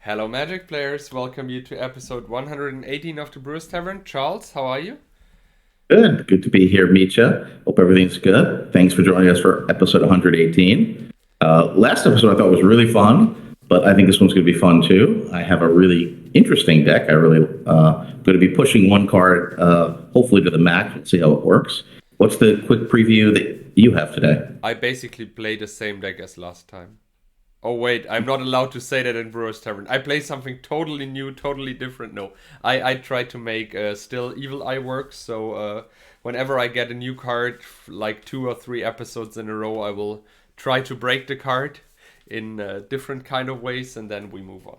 Hello, Magic players. Welcome you to episode 118 of the Brewers Tavern. Charles, how are you? Good. Good to be here, Mitja. Hope everything's good. Thanks for joining us for episode 118. Last episode I thought was really fun, but I think this one's going to be fun too. I have a really interesting deck. I really going to be pushing one card, hopefully to the max. We'll see how it works. What's the quick preview that you have today? I basically play the same deck as last time. Oh, wait, I'm not allowed to say that in Brewers Tavern. I play something totally new, totally different. No, I try to make still Evil Eye work. So whenever I get a new card, like 2 or 3 episodes in a row, I will try to break the card in different kind of ways, and then we move on.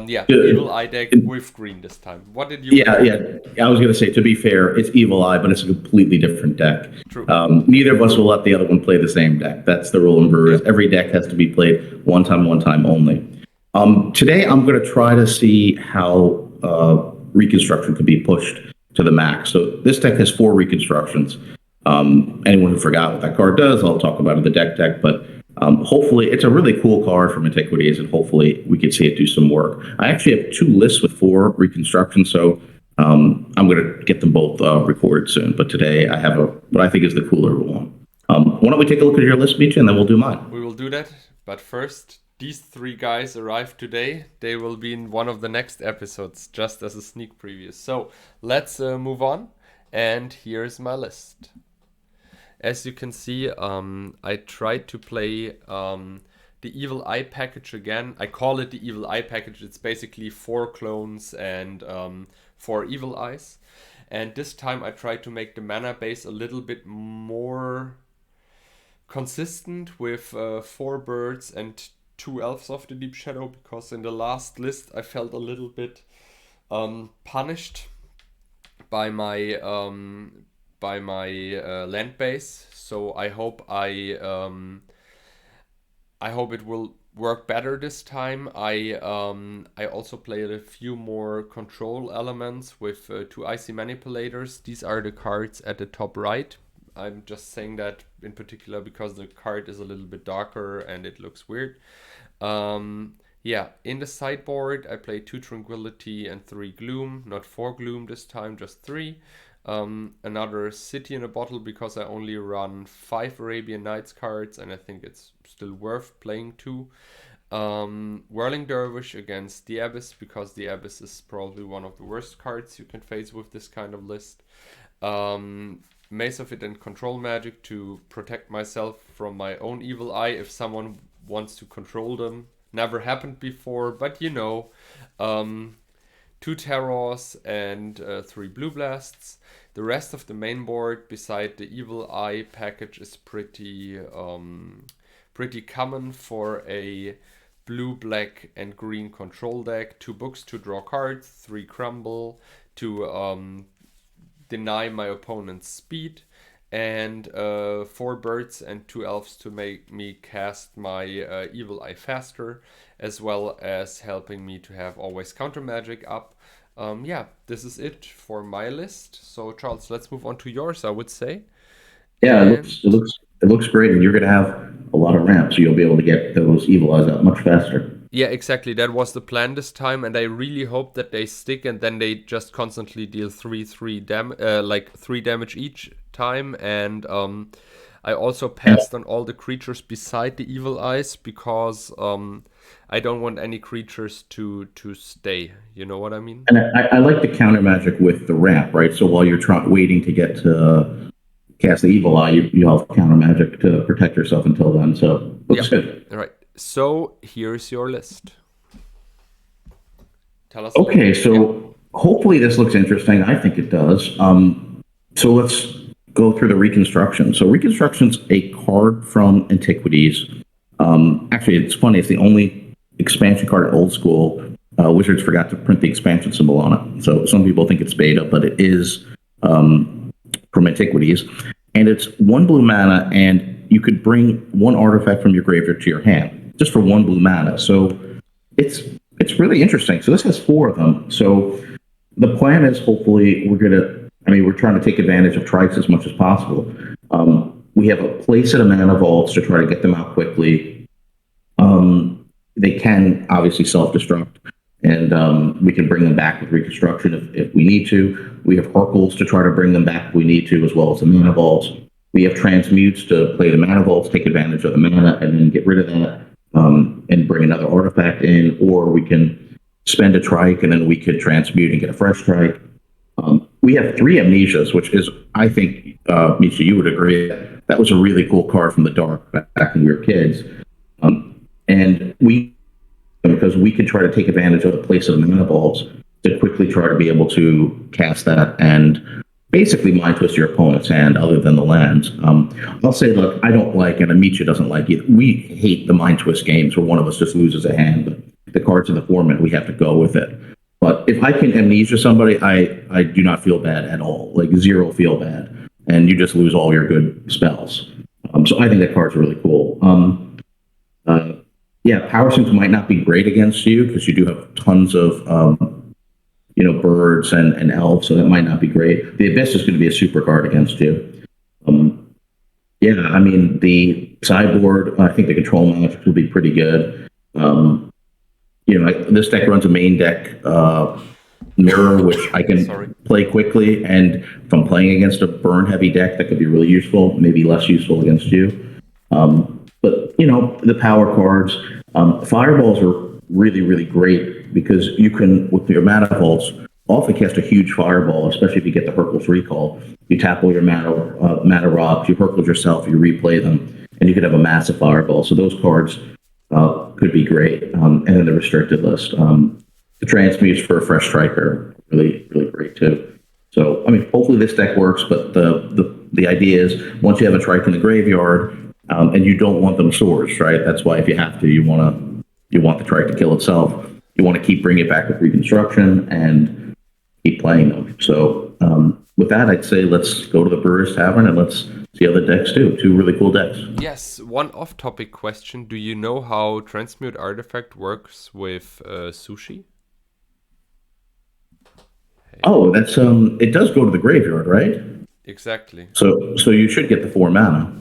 Yeah, Evil Eye deck with green this time. What did you Yeah, pick? yeah. I was going to say, to be fair, it's Evil Eye, but it's a completely different deck. True. Neither of us will let the other one play the same deck. That's the rule in Brewers. Every deck has to be played one time only. Today, I'm going to try to see how Reconstruction could be pushed to the max. So this deck has 4 Reconstructions. Anyone who forgot what that card does, I'll talk about it in the deck. But hopefully, it's a really cool card from Antiquities, and hopefully we can see it do some work. I actually have 2 lists with 4 Reconstructions, so I'm going to get them both recorded soon. But today I have what I think is the cooler one. Why don't we take a look at your list, Mitja, and then we'll do mine. We will do that. But first, these 3 guys arrived today. They will be in one of the next episodes, just as a sneak preview. So let's move on. And here's my list. As you can see, I tried to play the Evil Eye package again. I call it the Evil Eye package. It's basically 4 clones and 4 Evil Eyes. And this time I tried to make the mana base a little bit more consistent with 4 birds and 2 elves of the Deep Shadow, because in the last list I felt a little bit punished by my land base. So I hope I hope it will work better this time. I also played a few more control elements with 2 icy manipulators. These are the cards at the top right. I'm just saying that in particular because the card is a little bit darker and it looks weird. Yeah, in the sideboard I played 2 Tranquility and 3 Gloom, not 4 Gloom this time, just 3. Another City in a Bottle because I only run 5 Arabian Nights cards and I think it's still worth playing 2. Whirling Dervish against the Abyss because the Abyss is probably one of the worst cards you can face with this kind of list. Mace of It and Control Magic to protect myself from my own Evil Eye if someone wants to control them. Never happened before, but you know. 2 Terrors and 3 Blue Blasts. The rest of the main board, beside the Evil Eye package, is pretty common for a blue, black, and green control deck. 2 books to draw cards, 3 Crumble to deny my opponent's speed, and 4 birds and 2 elves to make me cast my Evil Eye faster, as well as helping me to have always counter magic up. Yeah, this is it for my list. So Charles, let's move on to yours, I would say. Yeah, And it looks great, and you're going to have a lot of ramp, so you'll be able to get those Evil Eyes out much faster. yeah, exactly. That was the plan this time, and I really hope that they stick, and then they just constantly deal 3 damage each time. And I also passed on all the creatures beside the Evil Eyes because I don't want any creatures to stay. You know what I mean? And I like the counter magic with the ramp, right? So while you're waiting to get to cast the Evil Eye, you have counter magic to protect yourself until then. So looks good. All right. So here's your list. Tell us. Okay, so hopefully this looks interesting. I think it does. So let's go through the Reconstruction. So Reconstruction's a card from Antiquities. Actually, it's funny. It's the only expansion card at Old School. Wizards forgot to print the expansion symbol on it. So some people think it's beta, but it is from Antiquities. And it's 1 blue mana, and you could bring 1 artifact from your graveyard to your hand, just for 1 blue mana. So it's really interesting. So this has 4 of them. So the plan is hopefully we're trying to take advantage of Trites as much as possible. We have a place at a mana vaults to try to get them out quickly. they can obviously self-destruct, and we can bring them back with Reconstruction if we need to. We have Oracles to try to bring them back if we need to, as well as the mana vaults. We have transmutes to play the mana vaults, take advantage of the mana, and then get rid of that, and bring another artifact in, or we can spend a trike and then we could transmute and get a fresh trike. We have 3 Amnesias, which is, I think, Mitja, you would agree, that was a really cool card from the dark back when we were kids. And because we could try to take advantage of the place of the mana vaults to quickly try to be able to cast that and basically mind twist your opponent's hand other than the lands. I'll say, look, I don't like, and Amicia doesn't like it. We hate the mind twist games where one of us just loses a hand, but the cards in the format, we have to go with it. But if I can Amnesia somebody, I do not feel bad at all, like 0 feel bad, and you just lose all your good spells. So I think that card's really cool. Yeah, Power Sinks might not be great against you because you do have tons of birds and elves, so that might not be great. The Abyss is going to be a super card against you. Yeah, I mean, the sideboard, I think the control magic will be pretty good. This deck runs a main deck mirror, which I can play quickly, and if I'm playing against a burn-heavy deck, that could be really useful, maybe less useful against you. But, the power cards, fireballs are really, really great because you can, with your mana vaults, often cast a huge fireball, especially if you get the Hurkyl's Recall. You tap all your mana rocks, you Hurkyle yourself, you replay them, and you could have a massive fireball. So those cards could be great. And then the restricted list. The transmutes for a fresh striker, really, really great too. So, I mean, hopefully this deck works, but the idea is once you have a trike in the graveyard, and you don't want them swords, right? That's why if you have to, you want the trike to kill itself. You want to keep bringing it back with Reconstruction and keep playing them. So with that, I'd say let's go to the Brewers Tavern and let's see other decks too. 2 really cool decks. Yes, one off-topic question. Do you know how Transmute Artifact works with sushi? Hey. Oh, that's it does go to the graveyard, right? Exactly. So you should get the 4 mana.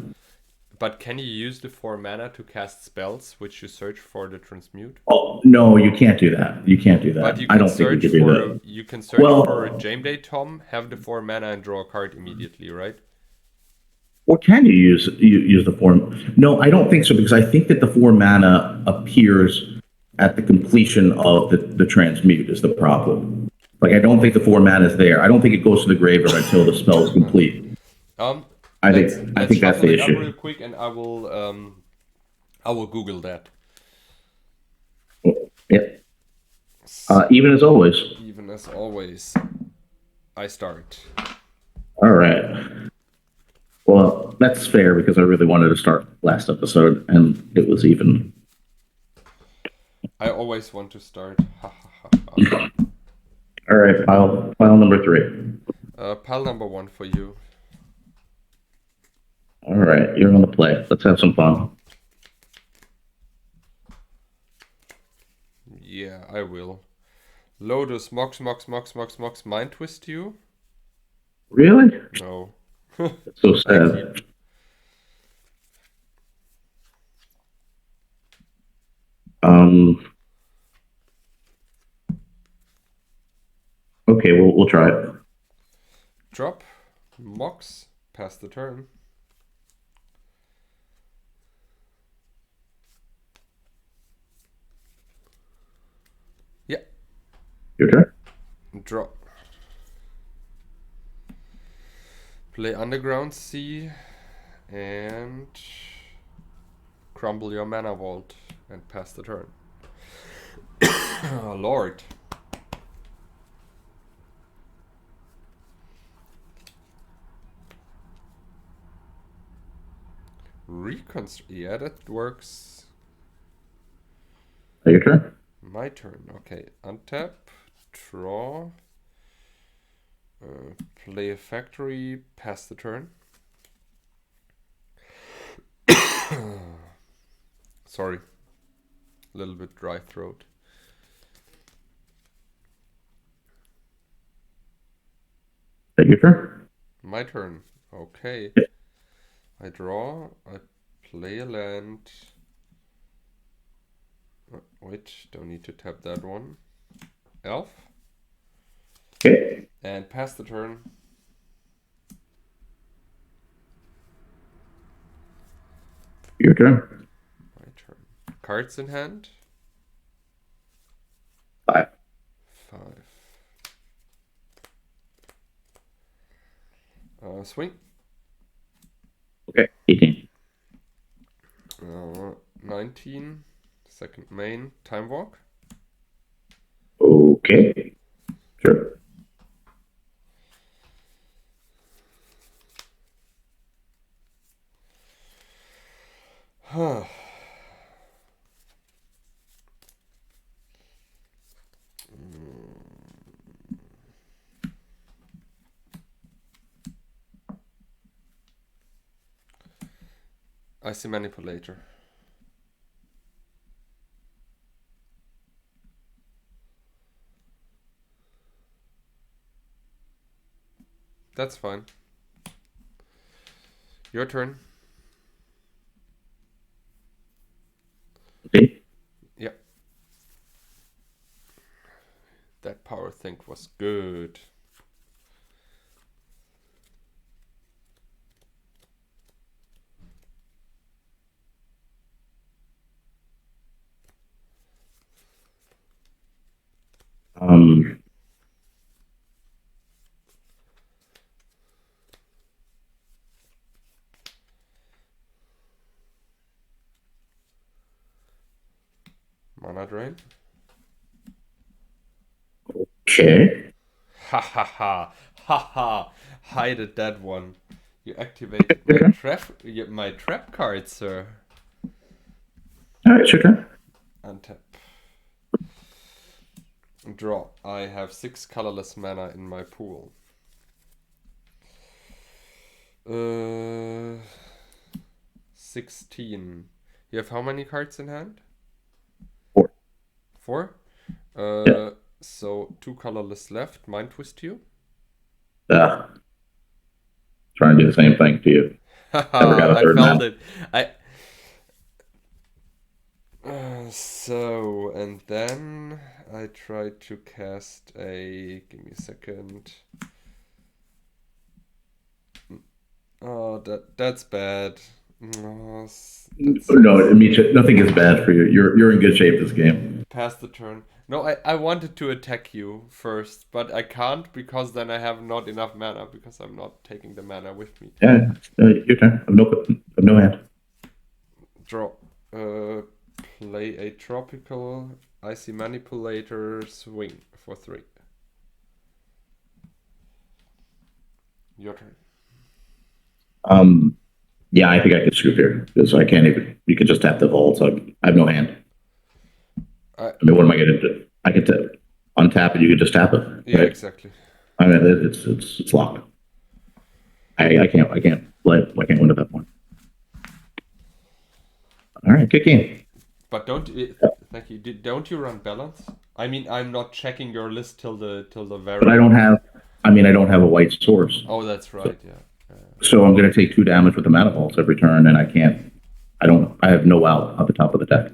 But can you use the 4 mana to cast spells, which you search for the transmute? Oh no, you can't do that. You can't do that. But you I can don't think you search can do for that. you can search for a Jameday Tom, have the 4 mana, and draw a card immediately, right? Or can you use the 4? No, I don't think so, because I think that the 4 mana appears at the completion of the transmute is the problem. Like, I don't think the 4 mana is there. I don't think it goes to the graveyard until the spell is complete. I think that's the issue. Real quick, and I will Google that. Yep. Even as always. Even as always, I start. All right. Well, that's fair because I really wanted to start last episode, and it was even. I always want to start. All right, pile number 3. Pile number 1 for you. All right, you're on the play. Let's have some fun. Yeah, I will. Lotus, Mox, Mind Twist you? Really? No. It's so sad. Okay, we'll try it. Drop, Mox, pass the turn. Yeah. Your turn. Drop. Play Underground Sea and crumble your mana vault and pass the turn. Oh, Lord. Yeah, that works. Your turn. My turn. Okay, untap, draw, play a factory, pass the turn. Sorry, a little bit dry throat. Your turn. My turn. Okay. Yep. I draw. I play a land. Wait, don't need to tap that one. Elf. Okay. And pass the turn. Your turn. My turn. Cards in hand. 5. 5. Swing. Okay. 18. 19. Second main. Time walk. Okay. Sure. Huh. Icy manipulator. That's fine. Your turn. Okay. Yep. That power think was good. Um, Mana drain. okay. Ha ha ha. Ha ha. Hide it, that one. You activated Your turn. my trap card, sir. All right, it's your turn. Untap. Draw. I have 6 colorless mana in my pool. 16. You have how many cards in hand? 4. 4? Yeah. So 2 colorless left. Mind twist you. Trying to do the same thing to you. Never got a I third felt mana. it. So, and then I tried to cast a. Give me a second. Oh, that's bad. Oh, that No, sucks. Mitja, nothing is bad for you. You're in good shape this game. Pass the turn. No, I wanted to attack you first, but I can't because then I have not enough mana because I'm not taking the mana with me. Yeah, your turn. I've no hand. Draw. Play a tropical icy manipulator swing for 3. Your turn. Yeah, I think I could scoop here because I can't even. You could just tap the vault. So I have no hand. I mean, what am I going to do? I could untap it. You could just tap it. Yeah, Right? exactly. I mean, it's locked. I can't play. I can't win at that point. All right, good game. But thank you. Don't you run balance? I mean, I'm not checking your list till the very. But I don't have. I mean, I don't have a white source. Oh, that's right. Yeah. So I'm going to take 2 damage with the mana vaults every turn, and I can't. I don't. I have no out at the top of the deck.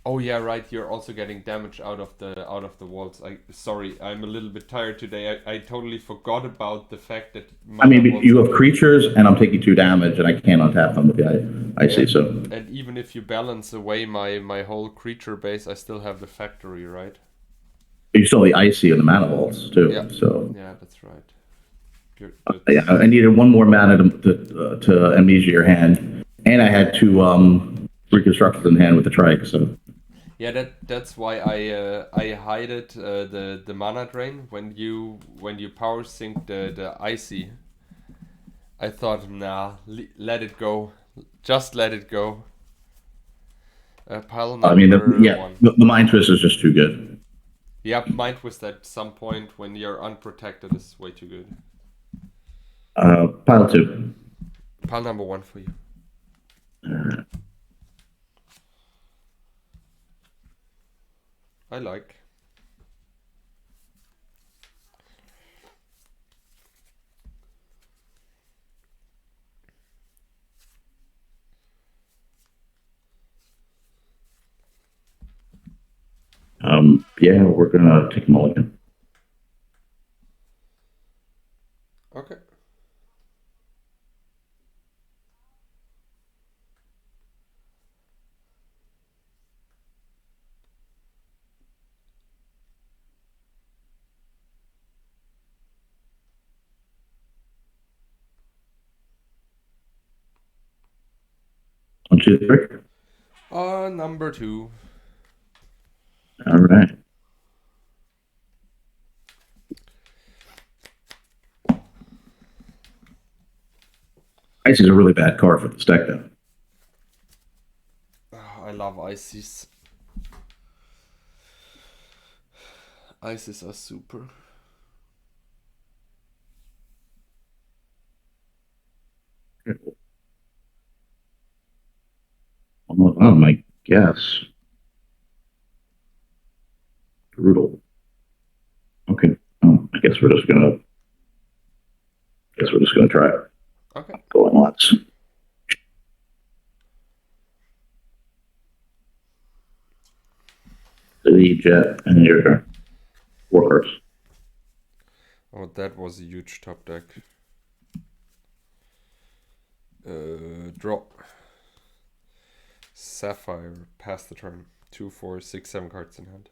Oh yeah, right. You're also getting damage out of the walls. Sorry, I'm a little bit tired today. I totally forgot about the fact that I mean, mana you have vaults. creatures, and I'm taking 2 damage, and I can't untap them with the IC. So And even if you balance away my whole creature base, I still have the factory, right? you still have the IC and the mana vaults too. Yeah. So Yeah, that's right. yeah, I needed 1 more mana to amnesia your hand, and I had 2 reconstructions in hand with the trike. So Yeah, that's why I hide it the mana drain when you power sync the icy. I thought, nah, let it go, just let it go. Pile I mean, number 1. the mind twist is just too good. Yeah, mind twist at some point when you're unprotected is way too good. Pile 2. Pile number 1 for you. I like. Yeah, we're gonna take a mulligan. Okay. One, two, three. Number 2. All right. Ice is a really bad card for this deck, though. Oh, I love ices. Ices are super. Oh my guess. Brutal. Okay. Oh, I guess we're just gonna. Try it. Okay. Going lots. The jet and your workers. Oh, that was a huge top deck. Draw. Sapphire. Pass the turn. 2, 4, 6, 7 cards in hand.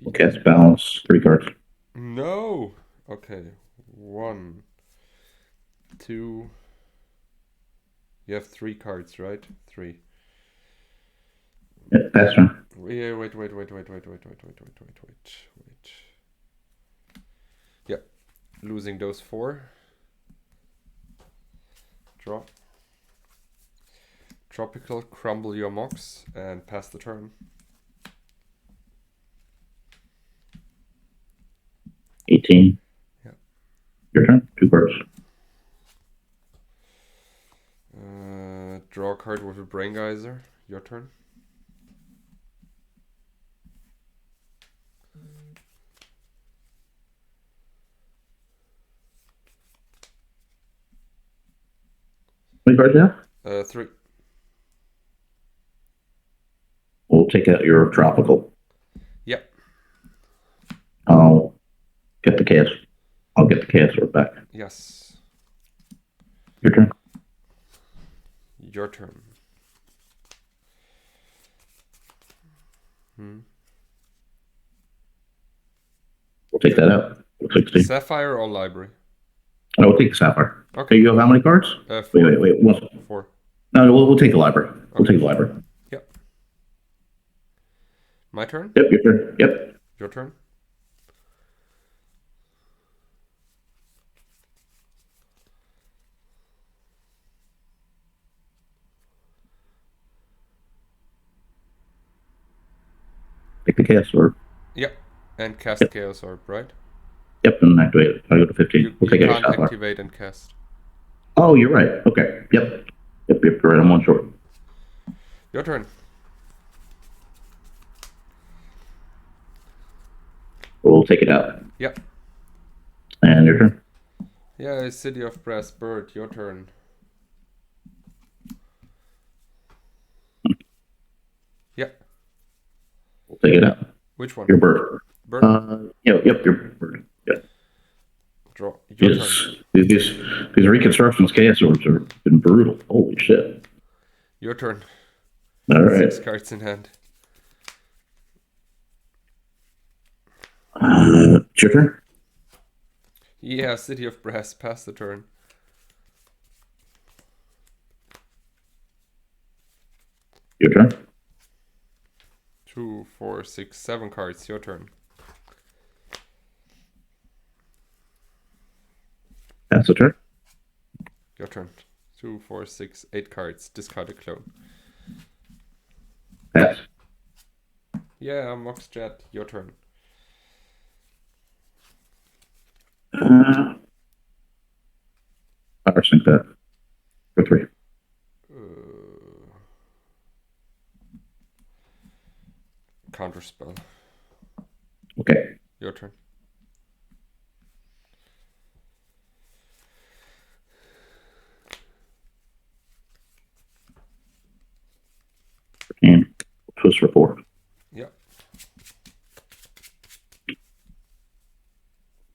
Okay, it's balance. 3 cards. No. Okay. 1, 2. You have 3 cards, right? 3. Yeah, pass turn. Yeah, wait. Yeah, losing those 4. Draw. Tropical, crumble your mocks and pass the turn. 18. Yeah. Your turn. 2 cards. Draw a card with a brain geyser. Your turn. How many cards do you have? 3. We'll take out your tropical. Yep. I'll get the chaos. I'll get the chaos orb back. Yes. Your turn. Your turn. We'll take that out. 16. Sapphire or library? No, we'll take the sapphire. Okay. You have how many cards? 4. Wait. 1. 4. No, we'll take the library. We'll take the library. Yep. My turn? Yep, your turn. Yep. Your turn? Take the chaos orb. Yep. And cast Chaos Orb, right? Yep, and activate it. I'll go to 15. We'll take you out your can't sapphire. activate and cast. Oh, you're right. Okay. Yep. You're right. I'm 1 short. Your turn. We'll take it out. Yep. And your turn. Yeah, City of Brass Bird. Your turn. Yep. We'll take it out. Which one? Your bird. Bird? Yep, your bird. Yep. Draw. Your turn. These Reconstructions chaos orbs have been brutal. Holy shit. Your turn. All right. 6 cards in hand. It's your turn. Yeah, City of Brass. Pass the turn. Your turn. 2, 4, 6, 7 cards. Your turn. Pass the turn. Your turn. 2, 4, 6, 8 cards. Discard a clone. Pass. Yeah, Mox Jet. Your turn. Power sync that for 3. Counter spell. Okay. Your turn. Twist for 4. Yeah.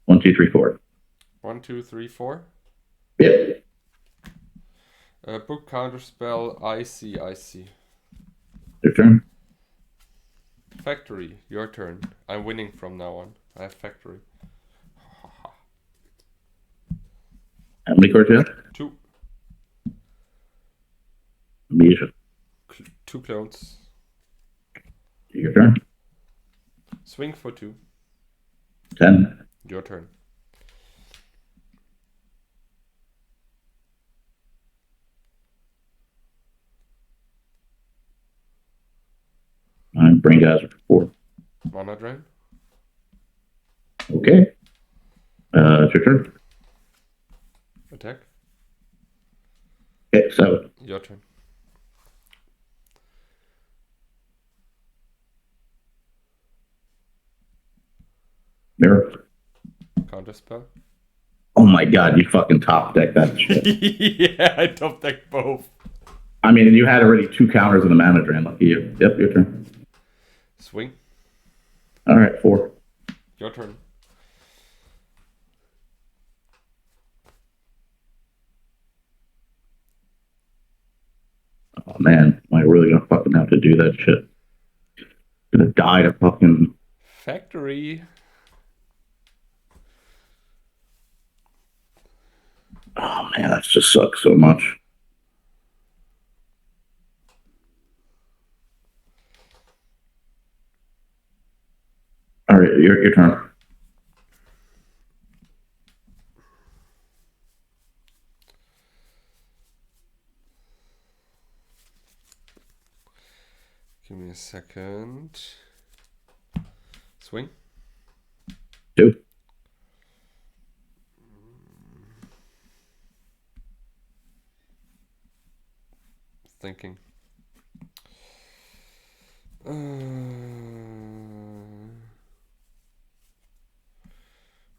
1, 2, 3, 4. 1, 2, 3, 4. Yep. Book counterspell. I see. Your turn. Factory. Your turn. I'm winning from now on. I have factory. How many cards you have? 2. Amnesia. 2 clones. Your turn. Swing for 2. 10. Your turn. I'm Brain Geyser for 4. Mana drain. Okay. It's your turn. Attack. Okay, 7. Your turn. Mirror. Counterspell. Oh my god, you fucking top deck that shit. Yeah, I top deck both. I mean, and you had already 2 counters in the mana drain. Lucky you. Yep, your turn. Swing. All right, 4. Your turn. Oh man, am I really gonna fucking have to do that shit? Gonna die to fucking. Factory. Oh man, that just sucks so much. All right, your turn. Give me a second. Swing. 2. Thinking.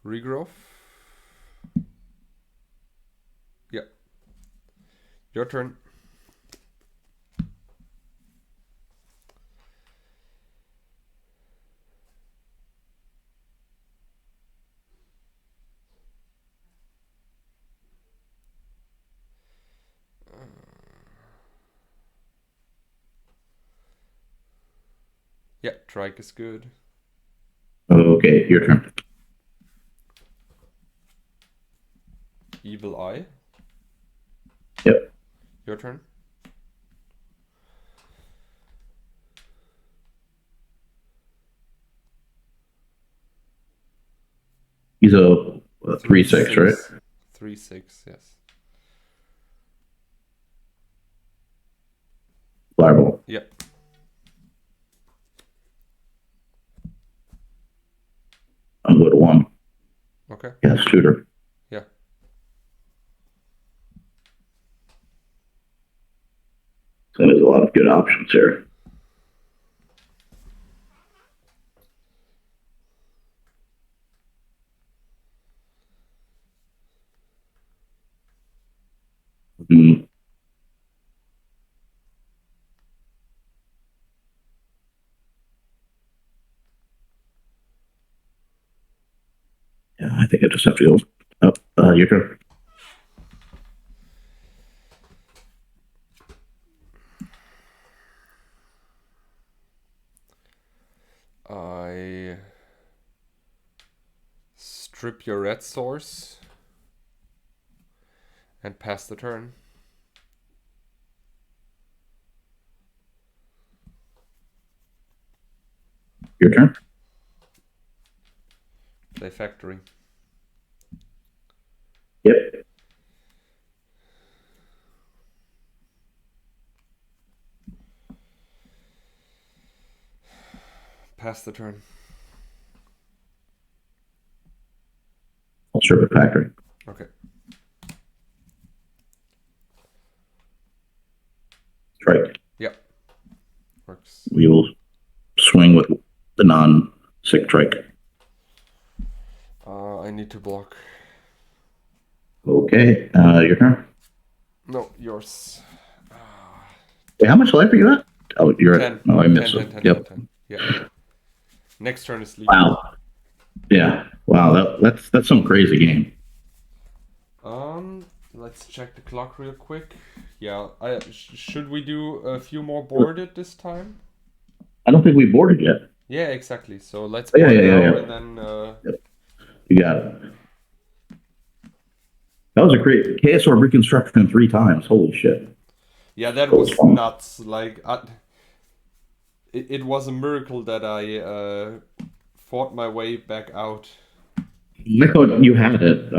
Regrowth. Yeah. Your turn. Yeah, Trike is good. Okay, your turn. Evil Eye. Yep. Your turn. He's a 3/6, right? 3/6, yes. Fireball. Yep. I'll go to 1. Okay. Yes, shooter. Yeah. So there's a lot of good options here. Hmm. Yeah, I think I just have to go. Your turn. I strip your red source and pass the turn. Your turn. Play factory. Yep. Pass the turn. I'll strip a factory. Okay. Strike. Yep. Works. We will swing with the non-sick trike. I need to block. Okay, your turn. No, yours. Hey, how much life are you at? Oh, you're at. 10. Oh, I 10, missed 10, it. 10, 10, Yep. 10. Yeah. Next turn is sleeping. Wow. Yeah. Wow. That's some crazy game. Let's check the clock real quick. Yeah, should we do a few more boarded this time? I don't think we boarded yet. Yeah, exactly. So let's Oh, yeah, board yeah, yeah, now yeah. and then Yep. You got it. That was a great KSR Reconstruction 3 times. Holy shit. yeah, that That was was fun. nuts. Like it was a miracle that I fought my way back out. I thought you had it.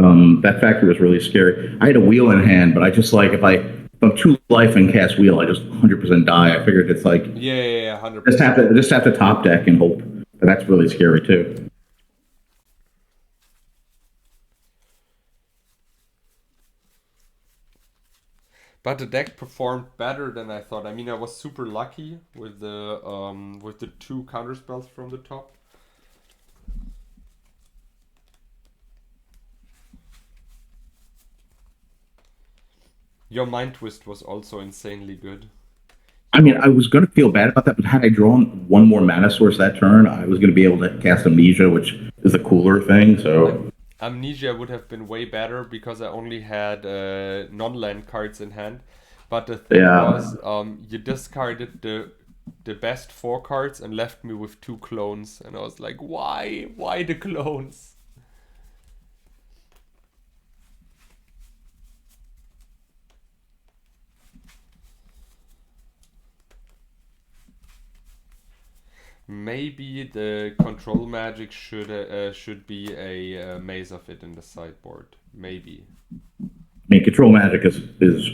That factor was really scary. I had a wheel in hand, but I just like if I'm two life and cast wheel, I just 100% die. I figured it's like Yeah, yeah, yeah, 100%. just have to top deck and hope. But that's really scary too. But the deck performed better than I thought. I mean, I was super lucky with the two counter spells from the top. Your Mind Twist was also insanely good. I mean, I was going to feel bad about that, but had I drawn one more mana source that turn, I was going to be able to cast Amnesia, which is a cooler thing. So Amnesia would have been way better because I only had non-land cards in hand. But the thing yeah, was, you discarded the best four cards and left me with two clones, and I was like, why? Why the clones? Maybe the control magic should be a maze of it in the sideboard. Maybe. I mean, control magic is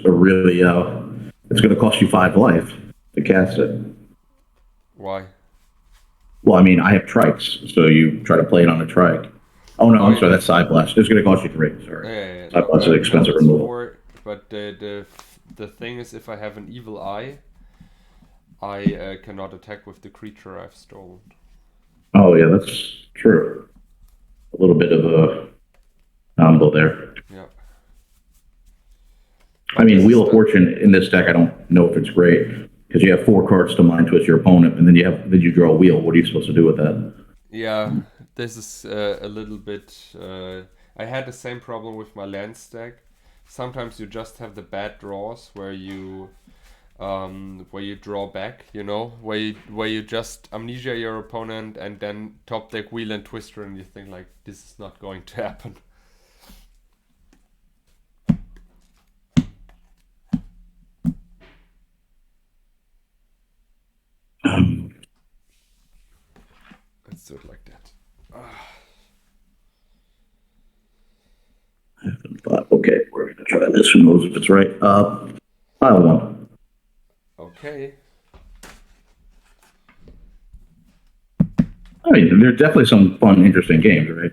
a really it's going to cost you 5 life to cast it. Why? Well, I mean, I have trikes, so you try to play it on a trike. Oh no, Oh, I'm yeah, sorry, that's side blast. It's going to cost you 3. yeah, Sorry, yeah, yeah, side no, blast is no, expensive it's removal. 4. But the thing is, if I have an evil eye, I cannot attack with the creature I've stolen. Oh yeah, that's true. A little bit of a combo there. Yeah. I But mean, this is Wheel of the Fortune in this deck, I don't know if it's great because you have 4 cards to mind twist your opponent, and then you draw a wheel. What are you supposed to do with that? yeah. This is a little bit. I had the same problem with my land stack. Sometimes you just have the bad draws where you draw back, where you just amnesia your opponent and then top deck wheel and twister, and you think like this is not going to happen. Let's do it like that. Okay, we're gonna try this. Who knows if it's right? Pile 1. Okay. I mean, there's definitely some fun, interesting games, right?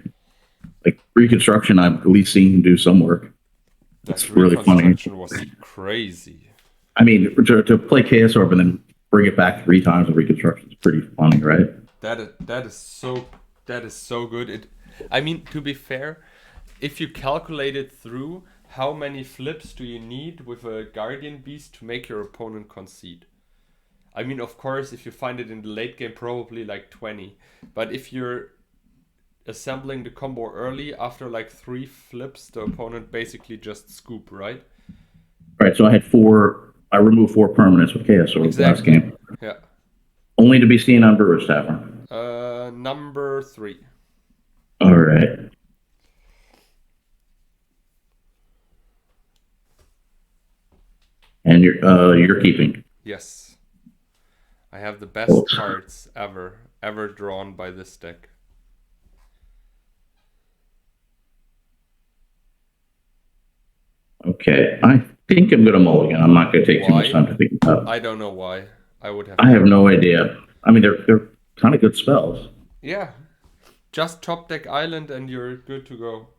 Like Reconstruction, I've at least seen do some work. That It's really funny. reconstruction was crazy. I mean, to play KSR and then bring it back 3 times with Reconstruction is pretty funny, right? That is so good. I mean, to be fair, if you calculate it through, how many flips do you need with a Guardian Beast to make your opponent concede? I mean, of course, if you find it in the late game, probably like 20. But if you're assembling the combo early, after like 3 flips, the opponent basically just scoop, right? Right. So I had 4. I removed 4 permanents with KSR last Exactly. game, Yeah. only to be seen on Brewers Tavern. Number 3. All right. And you're keeping. Yes. I have the Oh, best cards ever drawn by this deck. okay. I think I'm gonna mulligan. I'm not gonna take too much Why? time to think about it. I don't know why. I would have I have never. no idea. I mean, they're kind of good spells. Yeah. Just top deck island and you're good to go.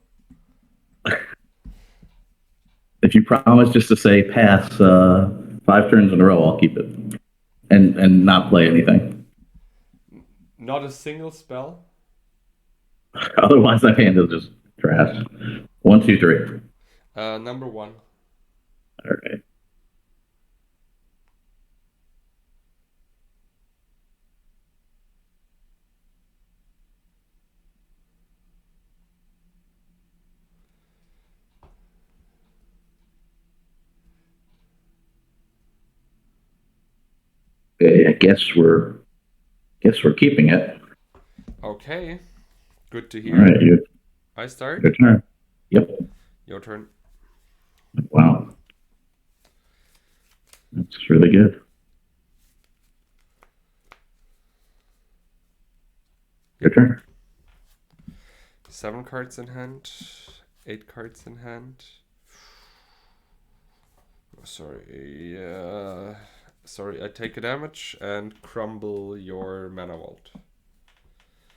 If you promise just to say pass 5 turns in a row, I'll keep it and not play anything. Not a single spell. Otherwise, that hand is just trash. 1, 2, 3. Number 1. All right. Okay, I guess we're keeping it. Okay, good to All hear. right, I start. your turn. Yep. Your turn. Wow, that's really good. Your turn. 7 cards in hand. 8 cards in hand. Sorry. Sorry, I take a damage and crumble your mana vault.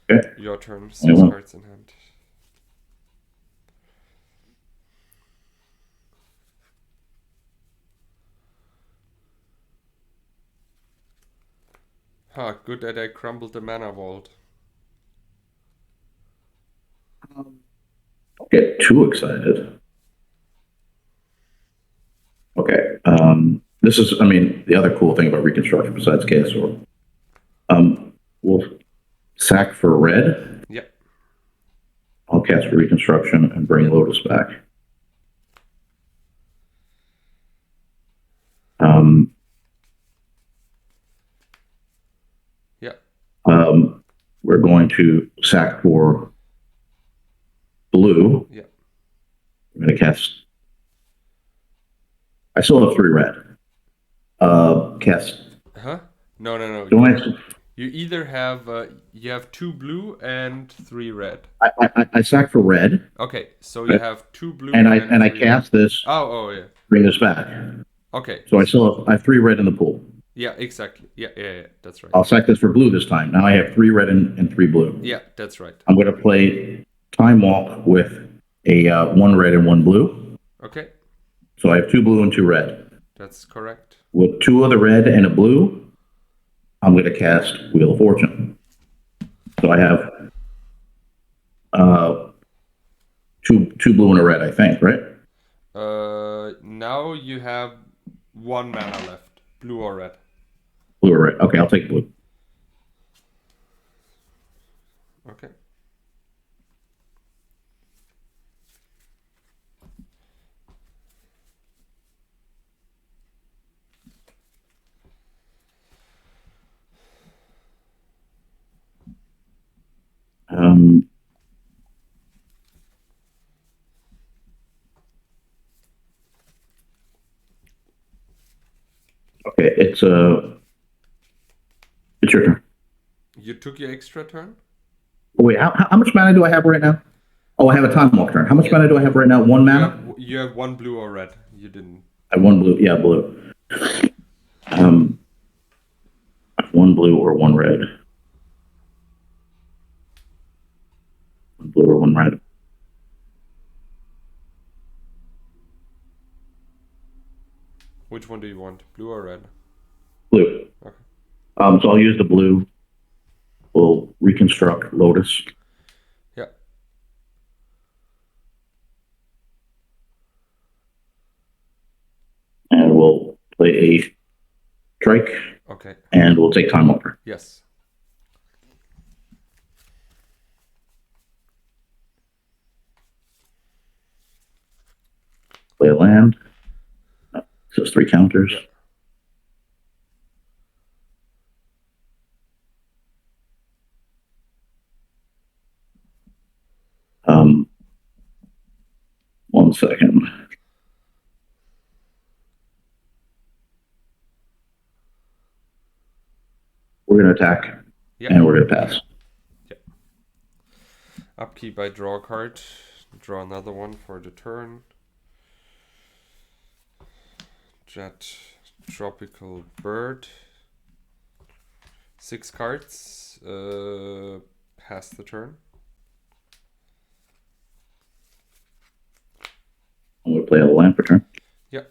Okay. Your turn. 6 Well, cards in hand. Ha, good that I crumbled the mana vault. don't get too excited. Okay. This is, I mean, the other cool thing about Reconstruction besides KSO. We'll sack for red. Yep. I'll cast for Reconstruction and bring Lotus back. Yep. We're going to sack for blue. Yep. I'm going to cast. I still have 3 red. Cast. Huh? No, no, no. Don't I? You either have you have 2 blue and 3 red. I sack for red. Okay, so you have 2 blue and and I 3 red. cast this. Oh, yeah. Bring this back. Okay. So I have 3 red in the pool. Yeah, exactly. Yeah. That's right. I'll sack this for blue this time. Now I have 3 red and 3 blue. Yeah, that's right. I'm going to play Time Walk with a 1 red and 1 blue. Okay, So I have 2 blue and 2 red. that's correct. With 2 of the red and a blue, I'm going to cast Wheel of Fortune. So I have two blue and a red, I think, right? Now you have 1 mana left. Blue or red. Blue or red. Okay, I'll take blue. Okay. Okay, it's your turn. You took your extra turn? Oh, wait, how much mana do I have right now? Oh, I have a Time Walk turn. How much mana do I have right now? 1 mana? You have 1 blue or red. You didn't. I have 1 blue. Yeah, blue. I have 1 blue or 1 red. 1 blue or 1 red. Which one do you want? Blue or red? Blue. Okay. So I'll use the blue. We'll reconstruct Lotus. Yeah. And we'll play a strike. Okay. And we'll take Time Walker. Yes. Play a land. So it's 3 counters. Yeah. One second. We're going to attack. Yeah. And we're going to pass. Yeah. Upkeep, I draw a card. Draw another one for the turn. Jet, Tropical Bird. 6 cards. Pass the turn. I'm going to play a land for turn. Yeah.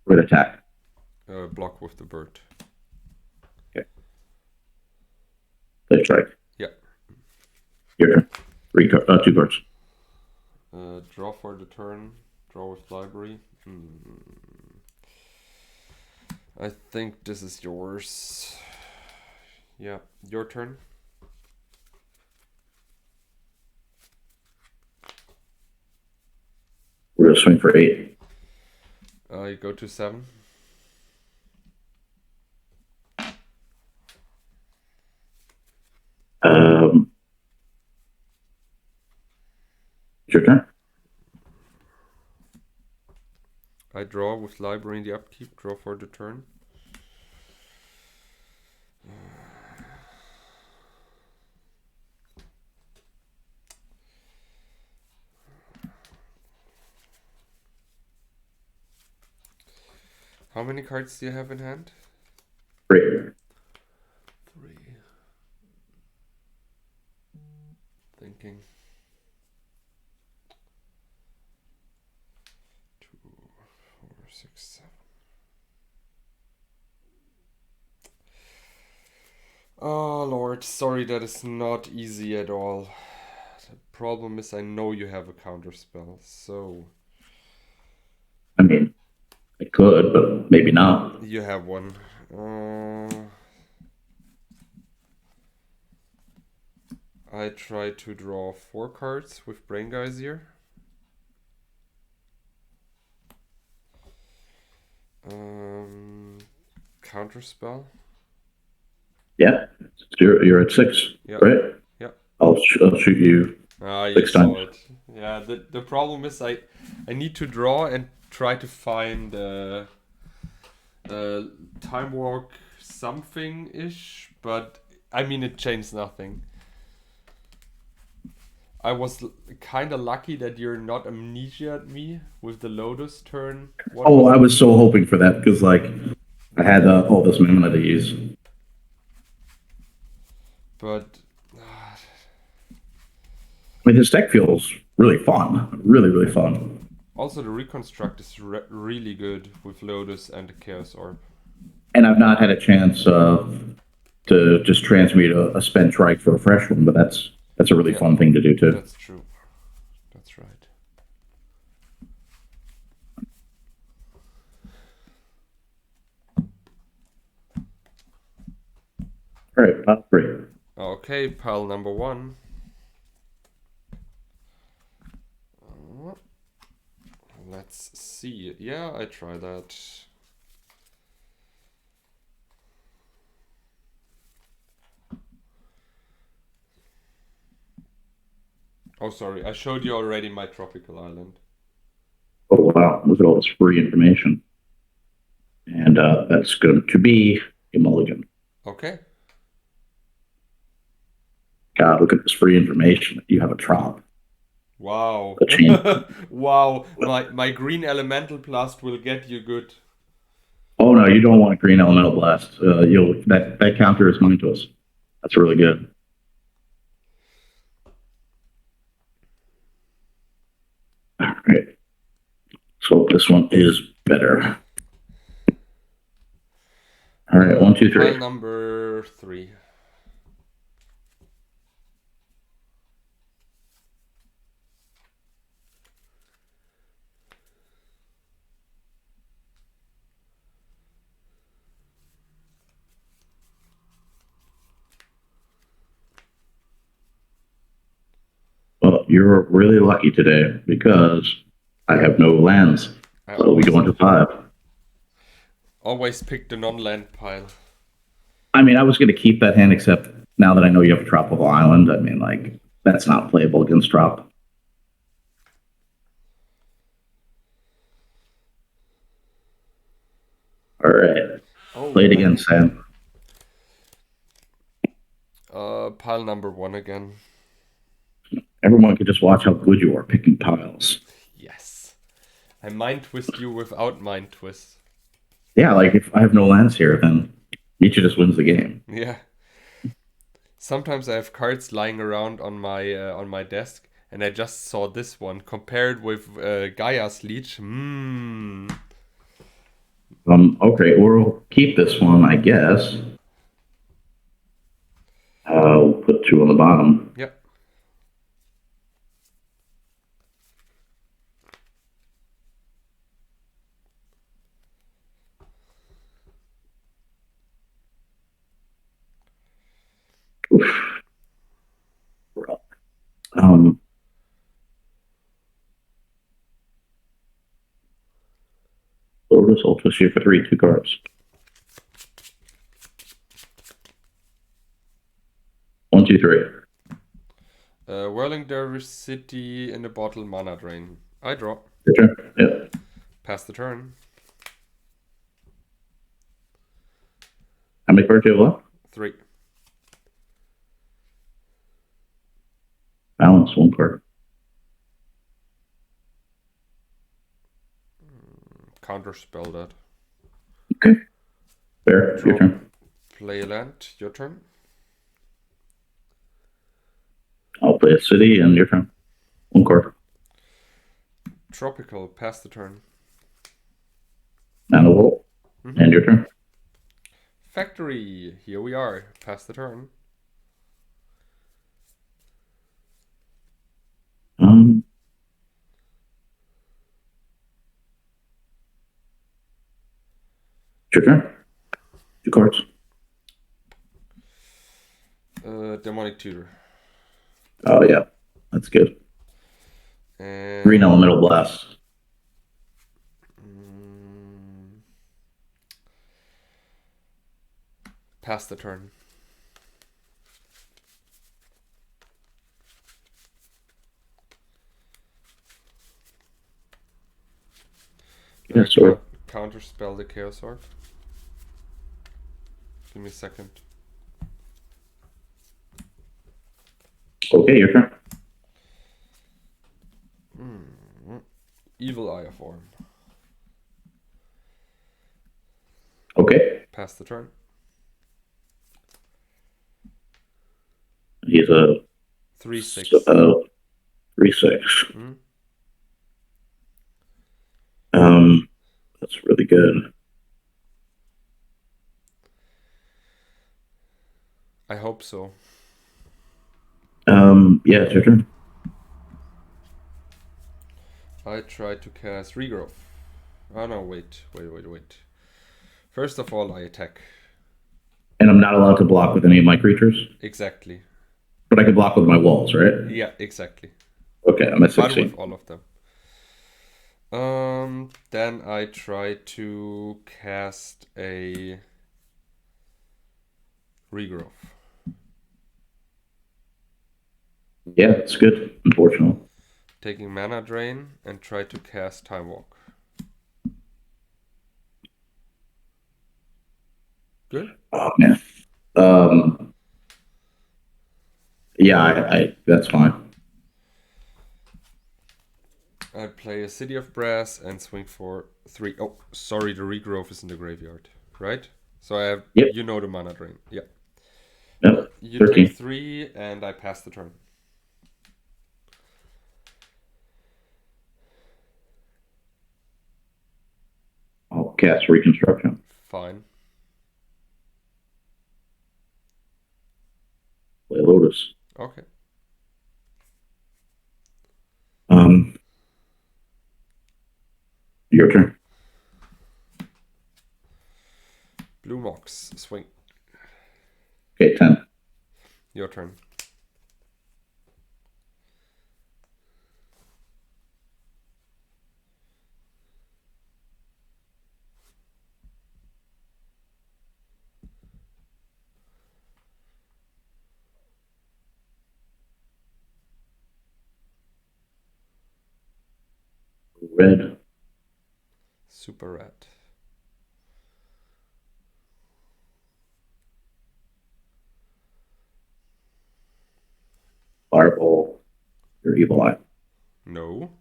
We're going to attack. Block with the bird. Okay. Play strike. Yeah. Your turn. 2 cards. Draw for the turn. Draw with library. I think this is yours. Yeah, your turn. We're gonna swing for 8. You go to 7. It's your turn. I draw with library in the upkeep. Draw for the turn. How many cards do you have in hand? 3. 3. Thinking. 2, 4, 6, 7. Oh Lord, sorry, that is not easy at all. The problem is I know you have a counter spell, so I mean, I could, but maybe not. you have one. I try to draw 4 cards with Brain Geyser. Counterspell. Yeah, you're at 6, Yeah, right? yeah. I'll shoot you Ah, you 6 times. saw it. Yeah, the problem is I need to draw and try to find time walk something ish, but I mean it changed nothing. I was kind of lucky that you're not amnesia at me with the Lotus turn. What Oh, was I it? was so hoping for that because, like, I had all this mana to use. But I mean, this deck feels really fun. Really, really fun. also the Reconstruct is really good with Lotus and the Chaos Orb. And I've not had a chance to just transmute a spent trike for a fresh one, but that's a really Yeah, fun thing to do too. that's true. That's right. All right, pile 3. Okay, pile number 1. Let's see. Yeah, I try that. Oh, sorry. I showed you already my tropical island. Oh wow, look at all this free information. And that's going to be a mulligan. Okay. God, look at this free information. You have a trop. Wow. A chain. Wow. My green elemental blast will get you good. Oh no, you don't want green elemental blast. That counter is mine to us. That's really good. All right. So this one is better. All right, 1, 2, 3. Pile number 3. Well, you're really lucky today because I have no lands. I So we go into 5. always pick the non-land pile. I mean, I was going to keep that hand, except now that I know you have a tropical island, I mean, like, that's not playable against drop. All right. Oh, Play it again, Sam. Pile number 1 again. Everyone can just watch how good you are picking piles. Yes. I mind twist you without mind twist. Yeah, like, if I have no lands here, then Mitja just wins the game. Yeah. Sometimes I have cards lying around on my desk, and I just saw this one compared with Gaia's Leech. Okay, we'll keep this one, I guess. We'll put 2 on the bottom. Yep. Oof. Um, Lotus, I'll twist you for 3, 2 cards. 1, 2, 3. Whirling Dervish City in the bottle mana drain. I draw. Your turn. Yep. Pass the turn. How many cards do you have left? 3. Balance, 1 card. Counterspell that. Okay. Fair. Your turn. Play a land. Your turn. I'll play a city and your turn. 1 card. Tropical. Pass the turn. Mana Vault. And your turn. Factory. Here we are. Pass the turn. Your turn. 2 cards. Demonic Tutor. Oh, yeah. That's good. And 3 Elemental Blast. Pass the turn. Yeah, sword. Counterspell the Chaos Sword. Give me a second. Okay, your turn. Evil Eye form. Okay. Pass the turn. He's a 3/6. 3/6. That's really good. I hope so. Yeah, it's your turn. I try to cast Regrowth. Oh no, wait. First of all, I attack. And I'm not allowed to block with any of my creatures? Exactly. But I can block with my walls, right? Yeah, exactly. Okay, I'm at But 16. with all of them. Then I try to cast a Regrowth. Yeah, it's good, unfortunately. Taking mana drain and try to cast Time Walk. Good? Oh, man. Yeah, I that's fine. I play a City of Brass and swing for 3. Oh, sorry, the Regrowth is in the graveyard, right? So I have, Yep. you know the mana drain. Yeah. Yep. You 13. take 3 and I pass the turn. I'll cast Reconstruction. Fine. Play Lotus. Okay. Your turn. Blue Mox, swing. Okay, 10. Your turn. Red. Super red. Fireball. Your Evil Eye. No.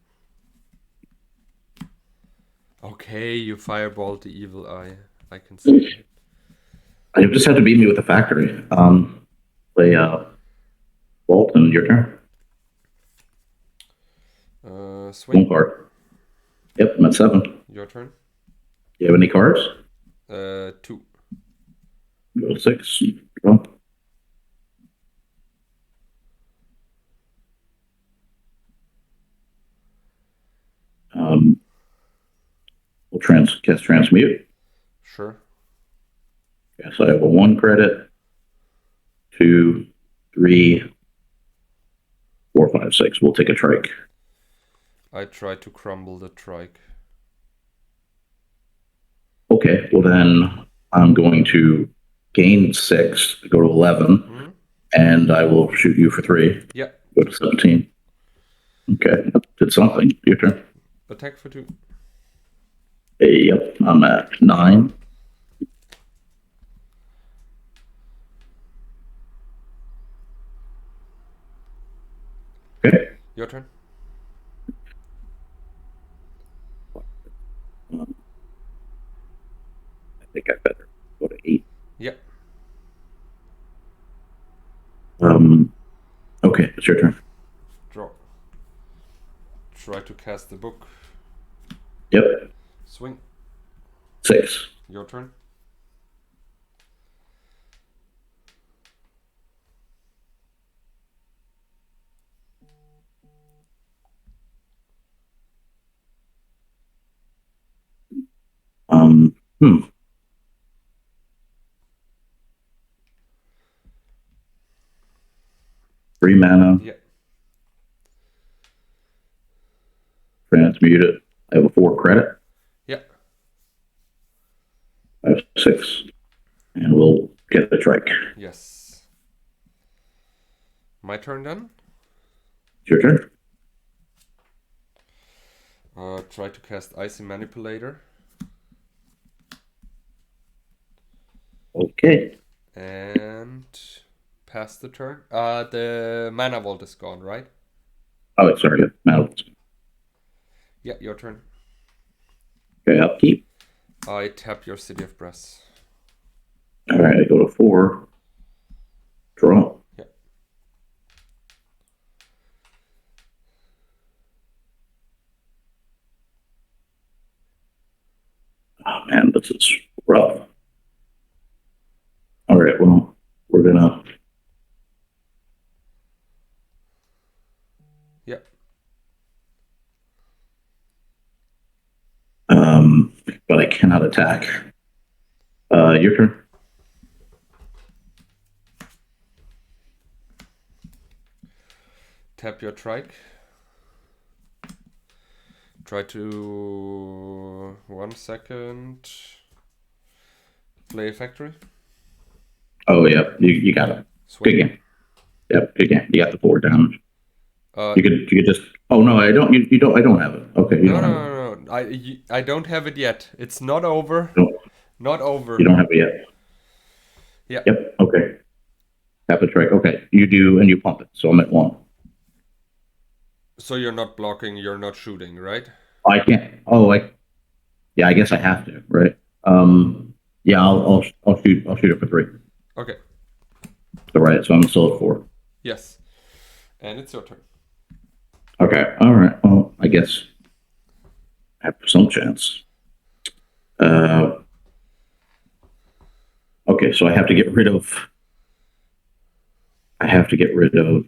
Okay, you fireballed the Evil Eye. I can see that. You just have to beat me with the factory. Play Bolton, your turn. Swing. 1 card. Yep, I'm at 7. Your turn. Do you have any cards? 2. Go to 6. Go. We'll cast Transmute. Sure. Yes, I have a 1 credit, 2, 3, 4, 5, 6. We'll take a trike. I try to crumble the trike. Okay, well then I'm going to gain 6, go to 11, and I will shoot you for 3. Yeah. Go to 17. Okay, did something. Your turn. Attack for 2. Yep, I'm at 9. Okay. Your turn. I think I better go to 8. Yeah. Okay, it's your turn. Draw. Try to cast the book. Yep. Swing. 6. Your turn. Um, hmm. 3 mana. Yeah. Transmute it. I have a 4 credit. Yeah. I have 6. And we'll get the trike. Yes. My turn then. It's your turn. Try to cast Icy Manipulator. Okay. And pass the turn. The mana vault is gone, right? Oh, it's sorry. Metals. Yeah, your turn. Okay, upkeep. I tap your City of Brass. All right, I go to 4. Draw. Yeah. Oh man, this is rough. All right, well, we're gonna. Yeah. But I cannot attack. Your turn. Tap your trike. Try to 1 second. Play a factory. Oh yeah, you got it. Swing. Good game. Yep, good game. You got the 4 damage. Uh, You could just. Oh no, I don't. You don't. I don't have it. Okay, you no, don't no, have it. no, no. I don't have it yet. It's not over. No, Not over. you don't have it yet. Yeah. Yep. Okay. Have a trike. Okay, you do, and you pump it. So I'm at 1. So you're not blocking. You're not shooting, right? I can't. Oh, yeah. I guess I have to, right? Yeah. I'll shoot. I'll shoot it for 3. Okay. So right. So I'm still at 4. Yes. And it's your turn. Okay. All right. Well, I guess I have some chance. Okay. So I have to get rid of. I have to get rid of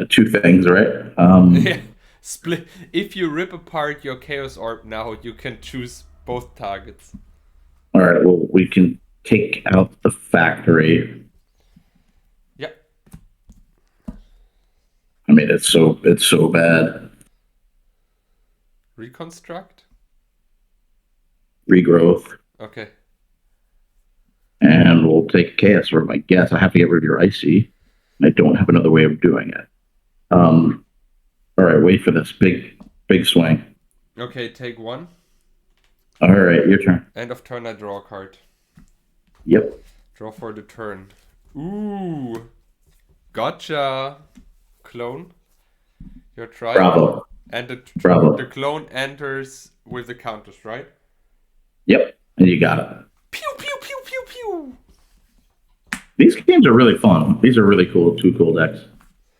2 things, right? Yeah. Split. If you rip apart your Chaos Orb now, you can choose both targets. All right. Well, we can take out the factory. Yeah. I mean, it's so bad. Reconstruct. Regrowth, Okay. and we'll take chaos orb. I guess I have to get rid of your icy. I don't have another way of doing it. All right. Wait for this big swing. Okay. Take 1. All right. Your turn. End of turn. I draw a card. Yep. Draw for the turn. Ooh. Gotcha. Clone. Your try. Bravo. And Bravo. the clone enters with the counters, right? Yep. And you got it. Pew pew pew pew pew. These games are really fun. These are really cool. 2 cool decks.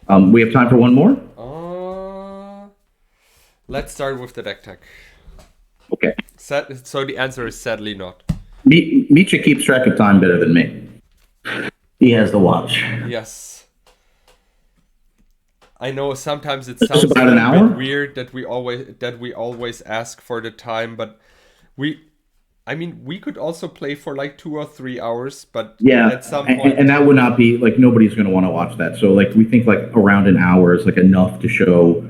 We have time for one more. Let's start with the deck tech. Okay. So the answer is sadly not. Mitja keeps track of time better than me. He has the watch. Yes. I know sometimes it sounds about a an little hour? bit weird that we always ask for the time, but I mean, we could also play for like 2 or 3 hours, but Yeah, at some and point, that would not be like nobody's going to want to watch that. So like we think like around an hour is like enough to show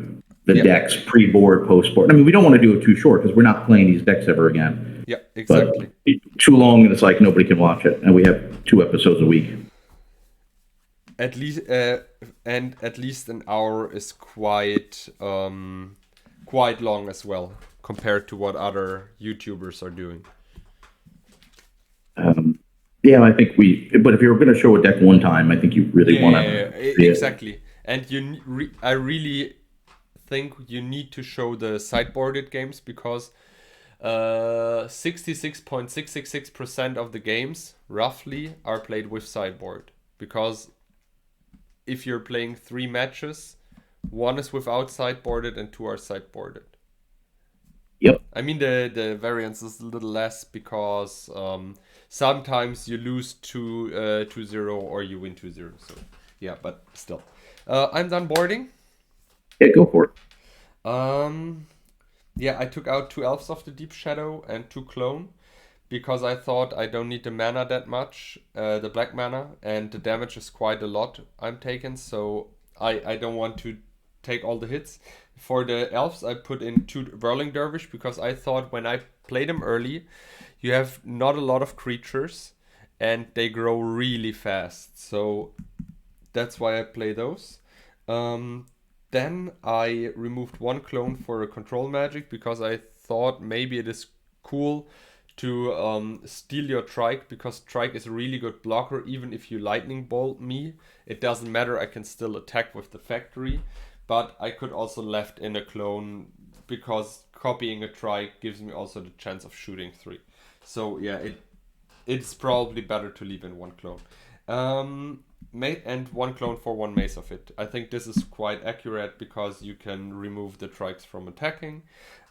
the yeah, decks pre-board, post-board. I mean, we don't want to do it too short because we're not playing these decks ever again. yeah, But exactly. too long and it's like nobody can watch it, and we have 2 episodes a week. At least, and at least an hour is quite long as well compared to what other YouTubers are doing. Um, yeah, I think but if you're going to show a deck one time, I think you really Yeah, want yeah, to yeah, see it. exactly. And I really think you need to show the sideboarded games because 66.666% of the games roughly are played with sideboard. Because if you're playing 3 matches, one is without sideboarded and two are sideboarded. Yep. I mean, the variance is a little less because sometimes you lose 2-0 or you win 2-0. So, yeah, but still. I'm done boarding. Yeah, go for it. Yeah, I took out 2 Elves of the Deep Shadow and 2 Clone because I thought I don't need the mana that much, the black mana, and the damage is quite a lot I'm taking, so I don't want to take all the hits. For the elves, I put in 2 Whirling Dervish because I thought when I played them early, you have not a lot of creatures and they grow really fast. So that's why I play those. Then I removed 1 clone for a control magic because I thought maybe it is cool to steal your trike because trike is a really good blocker. Even if you lightning bolt me, it doesn't matter. I can still attack with the factory, but I could also left in a clone because copying a trike gives me also the chance of shooting 3. So yeah, it's probably better to leave in 1 clone. And 1 clone for 1 mace of it. I think this is quite accurate because you can remove the trikes from attacking.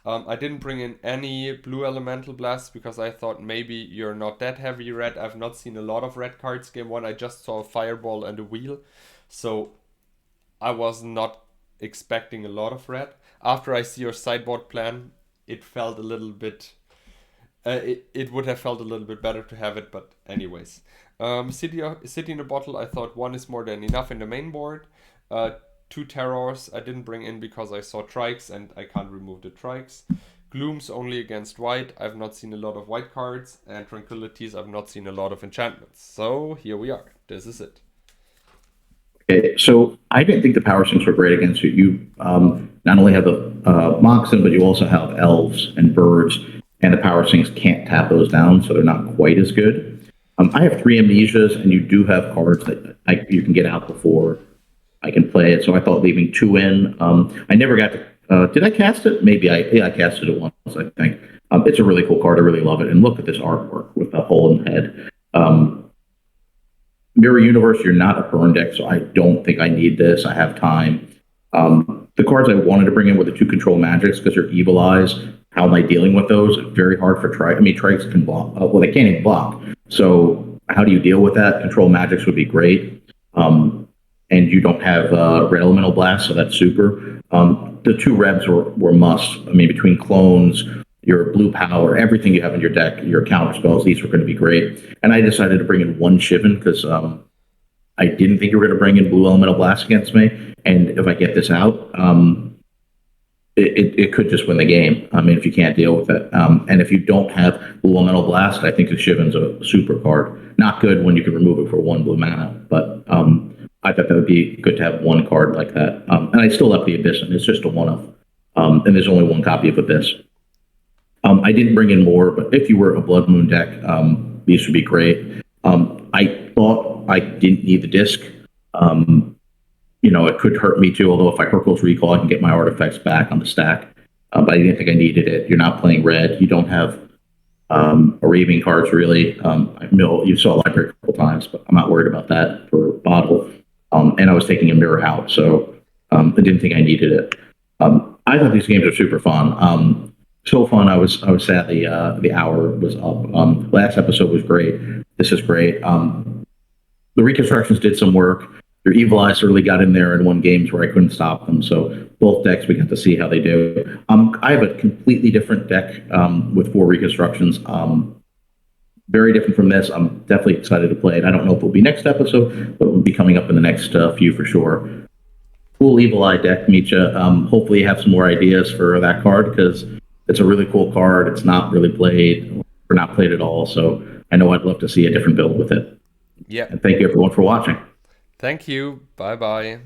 I didn't bring in any blue elemental blasts because I thought maybe you're not that heavy red. I've not seen a lot of red cards game 1. I just saw a fireball and a wheel. So I was not expecting a lot of red. After I see your sideboard plan, it felt a little bit... it would have felt a little bit better to have it, but anyways. City in a Bottle, I thought 1 is more than enough in the main board. 2 Terrors I didn't bring in because I saw Trikes and I can't remove the Trikes. Glooms only against white. I've not seen a lot of white cards. And Tranquilities, I've not seen a lot of enchantments. So here we are. This is it. Okay, so I didn't think the power sinks were great against you. You not only have the Moxen, but you also have elves and birds, and the power sinks can't tap those down, so they're not quite as good. I have 3 Amnesias, and you do have cards that you can get out before I can play it. So I thought leaving 2 in. I never got to. Did I cast it? Maybe I casted it once. I think it's a really cool card. I really love it. And look at this artwork with the hole in the head. Mirror Universe, you're not a burn deck, so I don't think I need this. I have time. The cards I wanted to bring in were the 2 control magics because they're Evil Eyes. How am I dealing with those? Very hard for Trike. I mean, Trikes can block. Well, they can't even block. So how do you deal with that? Control magics would be great. And you don't have red elemental blast, so that's super. The 2 rebs were must. I mean, between clones, your blue power, everything you have in your deck, your counter spells, these were going to be great. And I decided to bring in 1 Shivan because I didn't think you were going to bring in blue elemental blast against me. And if I get this out, it could just win the game. I mean, if you can't deal with it. And if you don't have blue elemental blast, I think the Shivan's a super card. Not good when you can remove it for 1 blue mana, but I thought that would be good to have 1 card like that. And I still have the Abyss, and it's just a 1-of. And there's only 1 copy of Abyss. I didn't bring in more, but if you were a Blood Moon deck, these would be great. I thought I didn't need the disc. It could hurt me too, although if I Hercule's Recall, I can get my artifacts back on the stack. But I didn't think I needed it. You're not playing red. You don't have Arabian cards, really. You saw Library a couple times, but I'm not worried about that for Bottle. And I was taking a mirror out, so I didn't think I needed it. I thought these games were super fun. So fun. I was sad the hour was up. Last episode was great. This is great. The Reconstructions did some work. Their Evil Eye certainly got in there and won games where I couldn't stop them. So both decks, we got to see how they do. I have a completely different deck with 4 Reconstructions. very different from this. I'm definitely excited to play it. I don't know if it'll be next episode, but it'll be coming up in the next few for sure. Cool Evil Eye deck, Mitja. Hopefully you have some more ideas for that card, because it's a really cool card. It's not really played, or not played at all. So I know I'd love to see a different build with it. Yeah. And thank you everyone for watching. Thank you. Bye bye.